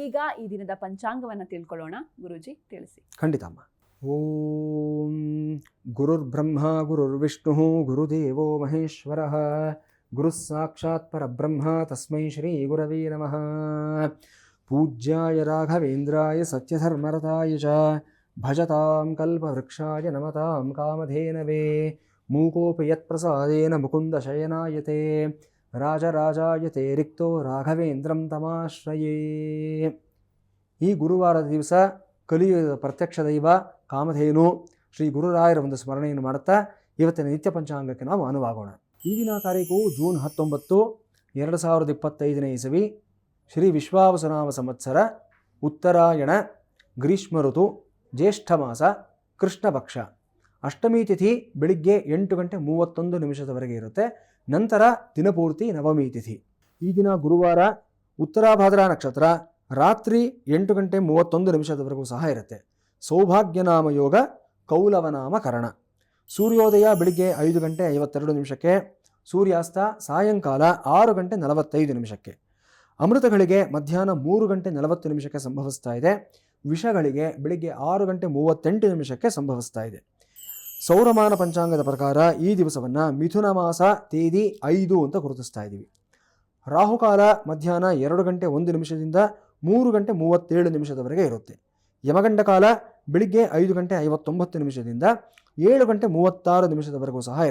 ಈಗ ಈ ದಿನದ ಪಂಚಾಂಗವನ್ನು ತಿಳ್ಕೊಳ್ಳೋಣ. ಗುರೂಜಿ ತಿಳಿಸಿ. ಖಂಡಿತ ಅಮ್ಮ. ಓಂ ಗುರುರ್ಬ್ರಹ್ಮ ಗುರುರ್ವಿಷ್ಣು ಗುರುದೇವೋ ಮಹೇಶ್ವರಃ ಗುರು ಸಾಕ್ಷಾತ್ ಪರಬ್ರಹ್ಮ ತಸ್ಮೈ ಶ್ರೀ ಗುರವೇ ನಮಃ. ಪೂಜ್ಯಾಯ ರಾಘವೇಂದ್ರಾಯ ಸತ್ಯಧರ್ಮರತಾಯ ಚ ಭಜತಾಂ ಕಲ್ಪವೃಕ್ಷಾಯ ನಮತಾಂ ಕಾಮಧೇನವೇ. ಮೂಕೋಪಿ ಯತ್ಪ್ರಸಾದೇನ ಮುಕುಂದ ಶಯನಾಯತೆ ರಾಜರಾಜಾಯತೆ ರಿಕ್ತೋ ರಾಘವೇಂದ್ರಂ ತಮಾಶ್ರಯೇ. ಈ ಗುರುವಾರದ ದಿವಸ ಕಲಿಯುಗದ ಪ್ರತ್ಯಕ್ಷ ದೈವ ಕಾಮಧೇನು ಶ್ರೀ ಗುರುರಾಯರ ಒಂದು ಸ್ಮರಣೆಯನ್ನು ಮಾಡುತ್ತಾ ಇವತ್ತಿನ ನಿತ್ಯ ಪಂಚಾಂಗಕ್ಕೆ ನಾವು ಅನುವಾಗೋಣ. ಈಗಿನ ತಾರೀಕು ಜೂನ್ 19, 2025ನೇ ಇಸವಿ, ಶ್ರೀ ವಿಶ್ವಾವಸುನಾಮ ಸಂವತ್ಸರ, ಉತ್ತರಾಯಣ, ಗ್ರೀಷ್ಮ ಋತು, ಜ್ಯೇಷ್ಠ ಮಾಸ, ಕೃಷ್ಣ ಪಕ್ಷ. ಅಷ್ಟಮಿ ತಿಥಿ ಬೆಳಿಗ್ಗೆ 8:31 ಇರುತ್ತೆ. ನಂತರ ದಿನಪೂರ್ತಿ ನವಮಿ ತಿಥಿ. ಈ ದಿನ ಗುರುವಾರ ಉತ್ತರಾಭಾದ್ರ ನಕ್ಷತ್ರ ರಾತ್ರಿ 8:31 ಸಹ ಇರುತ್ತೆ. ಸೌಭಾಗ್ಯನಾಮ ಯೋಗ, ಕೌಲವನಾಮ ಕರಣ. ಸೂರ್ಯೋದಯ ಬೆಳಿಗ್ಗೆ 5:52, ಸೂರ್ಯಾಸ್ತ ಸಾಯಂಕಾಲ 6:45. ಅಮೃತಗಳಿಗೆ ಮಧ್ಯಾಹ್ನ 3:40 ಸಂಭವಿಸ್ತಾ ಇದೆ. ವಿಷಗಳಿಗೆ ಬೆಳಿಗ್ಗೆ 6:38 ಸಂಭವಿಸ್ತಾ ಇದೆ. ಸೌರಮಾನ ಪಂಚಾಂಗದ ಪ್ರಕಾರ ಈ ದಿವಸವನ್ನು ಮಿಥುನ ಮಾಸ ತೇದಿ 5 ಅಂತ ಗುರುತಿಸ್ತಾ ಇದ್ದೀವಿ. ರಾಹುಕಾಲ ಮಧ್ಯಾಹ್ನ 2:01 3:37 ಇರುತ್ತೆ. ಯಮಗಂಡ ಕಾಲ ಬೆಳಿಗ್ಗೆ 5:59 7:36 ಸಹ ಇರುತ್ತೆ.